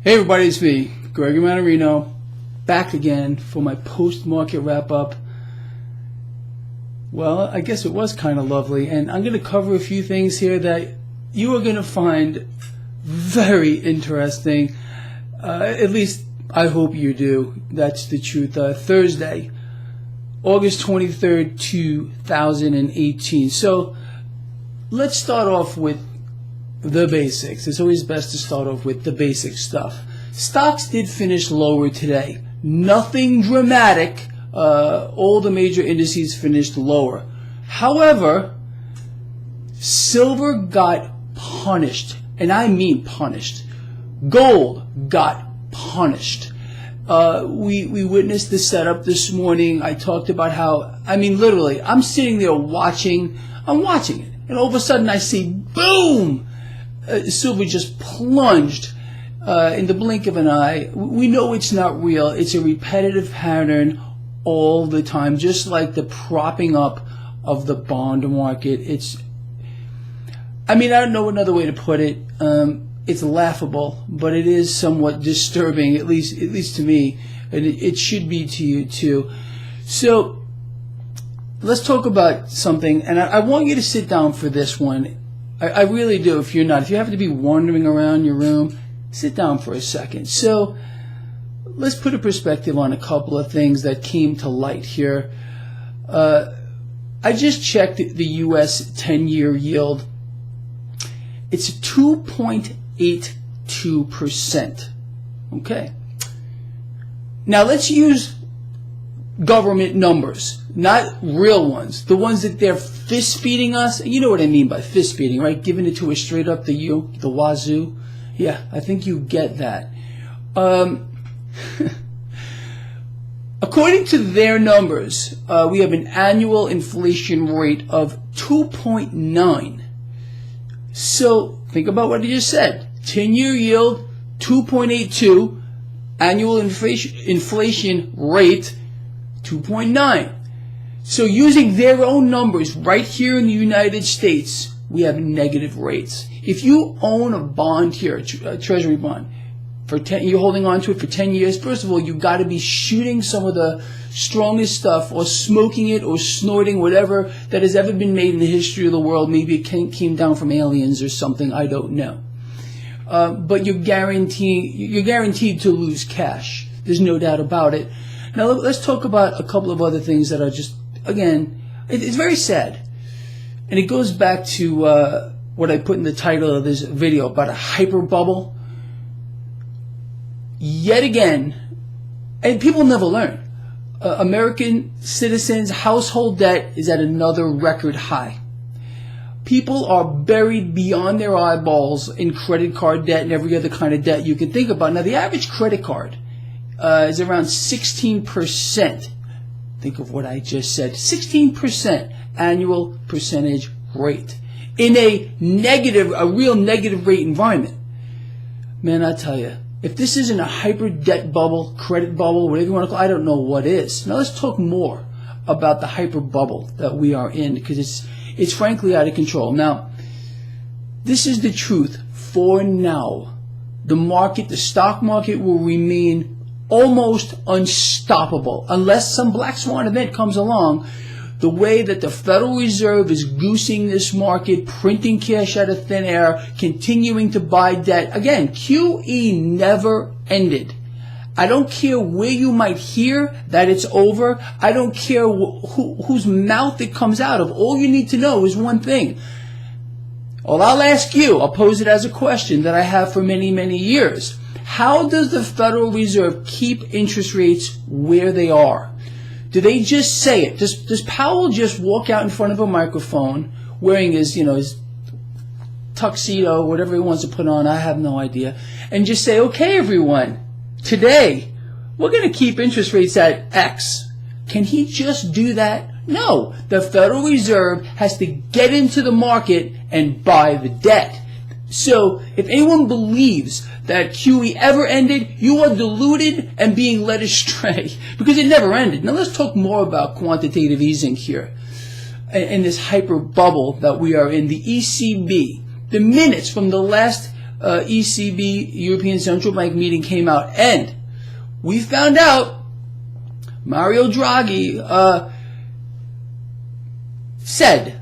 Hey everybody, it's me, Gregory Mannarino, back again for my post-market wrap-up. Well, I guess it was kind of lovely, and I'm going to cover a few things here that you are going to find very interesting. At least I hope you do. That's the truth. Thursday, August 23rd, 2018. So let's start off with the basics. It's always best to start off with the basic stuff. Stocks did finish lower today. Nothing dramatic. All the major indices finished lower. However, silver got punished, and I mean punished. Gold got punished. We witnessed the setup this morning. I talked about how, literally, I'm sitting there watching it, and all of a sudden I see, boom! Silver just plunged in the blink of an eye. We know it's not real. It's a repetitive pattern all the time, just like the propping up of the bond market. I don't know another way to put it. It's laughable, but it is somewhat disturbing, at least to me, and it should be to you too. So let's talk about something, and I want you to sit down for this one. I really do. If you happen to be wandering around your room, sit down for a second. So let's put a perspective on a couple of things that came to light here. I just checked the U.S. 10-year yield. It's 2.82%. Okay. Now let's use government numbers, not real ones, the ones that they're fist feeding us. You know what I mean by fist feeding, right? Giving it to us straight up the wazoo. Yeah, I think you get that. According to their numbers, we have an annual inflation rate of 2.9. So think about what I just said. 10-year yield, 2.82. Annual inflation rate, 2.9. So using their own numbers right here in the United States, we have negative rates. If you own a bond here, a treasury bond, you're holding on to it for 10 years, first of all, you've got to be shooting some of the strongest stuff or smoking it or snorting whatever that has ever been made in the history of the world. Maybe it came down from aliens or something, I don't know. But you're guaranteed to lose cash. There's no doubt about it. Now let's talk about a couple of other things that are just, again, it's very sad. And it goes back to what I put in the title of this video about a hyper bubble. Yet again, and people never learn. American citizens' household debt is at another record high. People are buried beyond their eyeballs in credit card debt and every other kind of debt you can think about. Now, the average credit card is around 16%. Think of what I just said. 16% annual percentage rate in a real negative rate environment. Man, I tell you, if this isn't a hyper debt bubble, credit bubble, whatever you want to call it, I don't know what is. Now let's talk more about the hyper bubble that we are in, because it's frankly out of control. Now, this is the truth for now. The stock market will remain almost unstoppable unless some black swan event comes along. The way that the Federal Reserve is goosing this market, printing cash out of thin air, continuing to buy debt. Again, QE never ended. I don't care where you might hear that it's over. I don't care whose mouth it comes out of. All you need to know is one thing. Well, I'll ask you, I'll pose it as a question that I have for many, many years. How does the Federal Reserve keep interest rates where they are? Do they just say it? Does Powell just walk out in front of a microphone wearing his tuxedo, whatever he wants to put on, I have no idea, and just say, okay, everyone, today we're going to keep interest rates at X? Can he just do that? No. The Federal Reserve has to get into the market and buy the debt. So if anyone believes that QE ever ended, you are deluded and being led astray, because it never ended. Now let's talk more about quantitative easing here in this hyper bubble that we are in. The ECB, the minutes from the last ECB, European Central Bank meeting came out, and we found out Mario Draghi said,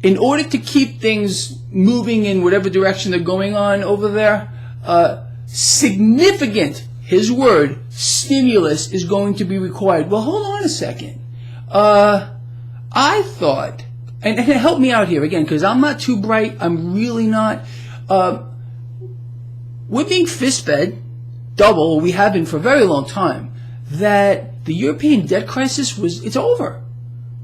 in order to keep things moving in whatever direction they're going on over there, significant, his word, stimulus is going to be required. Well, hold on a second. I thought, and help me out here again, because I'm not too bright. I'm really not. We're being fist-fed, double, we have been for a very long time, that the European debt crisis it's over.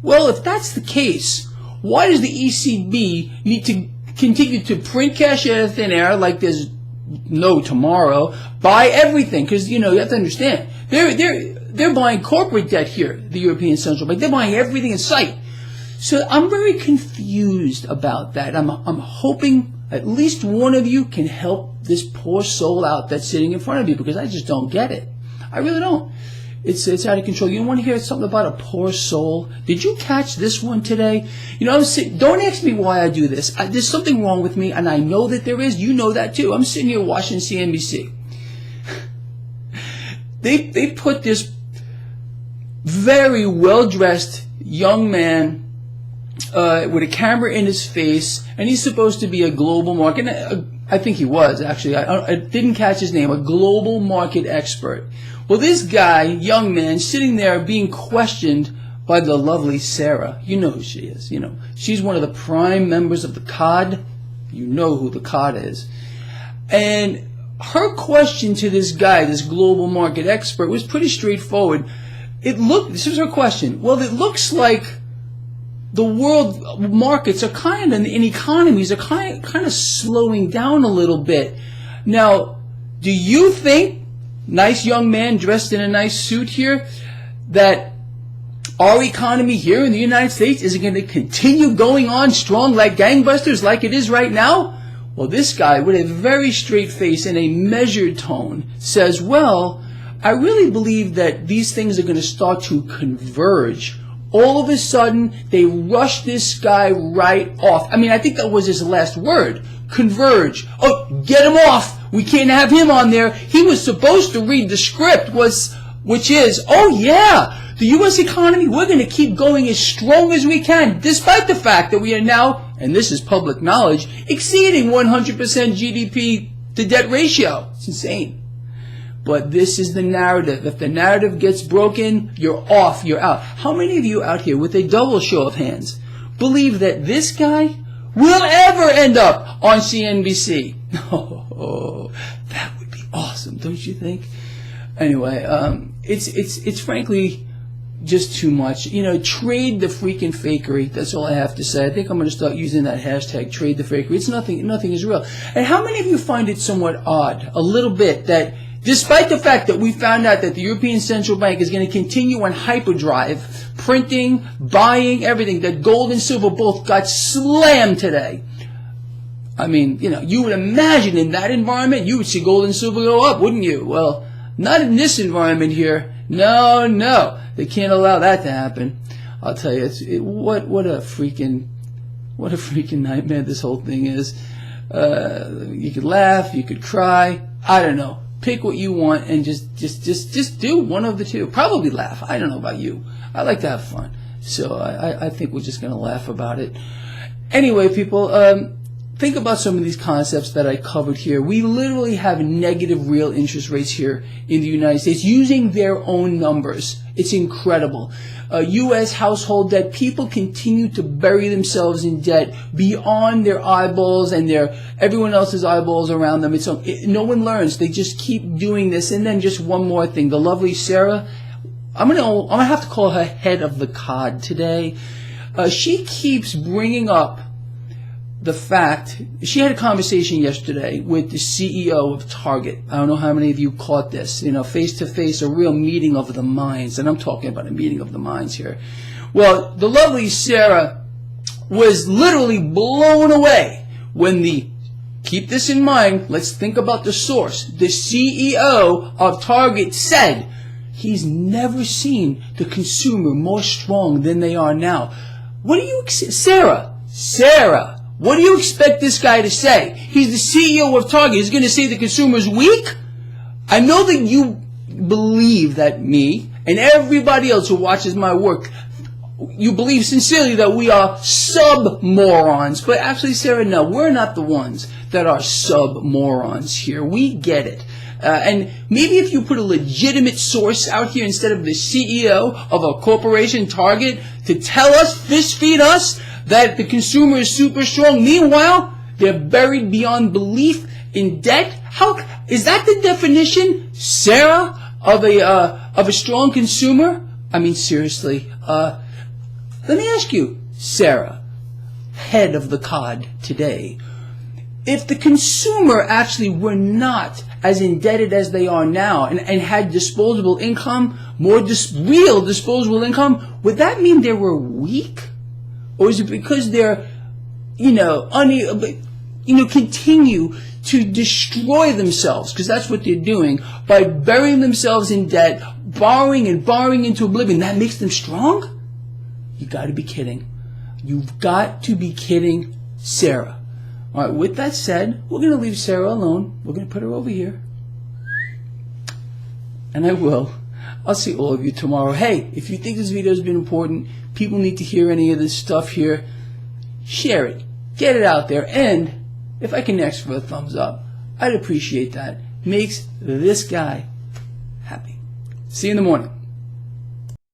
Well, if that's the case, why does the ECB need to continue to print cash out of thin air like there's no tomorrow, buy everything? Because, you have to understand, they're buying corporate debt here, the European Central Bank. They're buying everything in sight. So I'm very confused about that. I'm hoping at least one of you can help this poor soul out that's sitting in front of you, because I just don't get it. I really don't. It's out of control. You want to hear something about a poor soul? Did you catch this one today? Don't ask me why I do this. There's something wrong with me, and I know that there is. You know that too. I'm sitting here watching CNBC. They put this very well-dressed young man with a camera in his face, and he's supposed to be a global market. I think he was, actually. I didn't catch his name. A global market expert. Well, this guy, young man, sitting there being questioned by the lovely Sarah. You know who she is. She's one of the prime members of the COD. You know who the COD is. And her question to this guy, this global market expert, was pretty straightforward. This was her question. Well, it looks like the world markets are and economies are kind of slowing down a little bit. Now, do you think, nice young man dressed in a nice suit here, that our economy here in the United States is going to continue going on strong like gangbusters like it is right now? Well, this guy, with a very straight face and a measured tone, says, well, I really believe that these things are going to start to converge. All of a sudden, they rush this guy right off. I think that was his last word. Converge. Oh, get him off. We can't have him on there. He was supposed to read the script, which is, oh yeah, the U.S. economy, we're going to keep going as strong as we can, despite the fact that we are now, and this is public knowledge, exceeding 100% GDP to debt ratio. It's insane. But this is the narrative. If the narrative gets broken, you're off, you're out. How many of you out here, with a double show of hands, believe that this guy will ever end up on CNBC? Oh, that would be awesome, don't you think? Anyway, it's frankly just too much. Trade the freaking fakery. That's all I have to say. I think I'm going to start using that hashtag, trade the fakery. It's nothing is real. And how many of you find it somewhat odd, a little bit, that despite the fact that we found out that the European Central Bank is going to continue on hyperdrive, printing, buying, everything, that gold and silver both got slammed today. You would imagine in that environment, you would see gold and silver go up, wouldn't you? Well, not in this environment here. No. They can't allow that to happen. I'll tell you, what a freaking nightmare this whole thing is. You could laugh, you could cry. I don't know. Pick what you want and just do one of the two. Probably laugh. I don't know about you. I like to have fun. So I think we're just going to laugh about it. Anyway, people, think about some of these concepts that I covered here. We literally have negative real interest rates here in the United States using their own numbers. It's incredible. U.S. household debt, people continue to bury themselves in debt beyond their eyeballs and everyone else's eyeballs around them. No one learns. They just keep doing this. And then just one more thing. The lovely Sarah, I'm gonna have to call her head of the COD today. She keeps bringing up the fact, she had a conversation yesterday with the CEO of Target. I don't know how many of you caught this, face to face, a real meeting of the minds. And I'm talking about a meeting of the minds here. Well, the lovely Sarah was literally blown away when keep this in mind, let's think about the source. The CEO of Target said he's never seen the consumer more strong than they are now. What do you, Sarah, What do you expect this guy to say? He's the CEO of Target. He's going to say the consumer's weak? I know that you believe that me and everybody else who watches my work, you believe sincerely that we are sub-morons. But actually, Sarah, no, we're not the ones that are sub-morons here. We get it. And maybe if you put a legitimate source out here instead of the CEO of a corporation, Target, to tell us, fist feed us, that the consumer is super strong. Meanwhile, they're buried beyond belief in debt. How is that the definition, Sarah, of a strong consumer? I mean, seriously. Let me ask you, Sarah, head of the COD today, if the consumer actually were not as indebted as they are now and had disposable income, more real disposable income, would that mean they were weak? Or is it because they're, continue to destroy themselves, because that's what they're doing, by burying themselves in debt, borrowing and borrowing into oblivion? That makes them strong? You got to be kidding. You've got to be kidding, Sarah. All right, with that said, we're going to leave Sarah alone. We're going to put her over here. And I will. I'll see all of you tomorrow. Hey, if you think this video has been important, people need to hear any of this stuff here, share it. Get it out there. And if I can ask for a thumbs up, I'd appreciate that. Makes this guy happy. See you in the morning.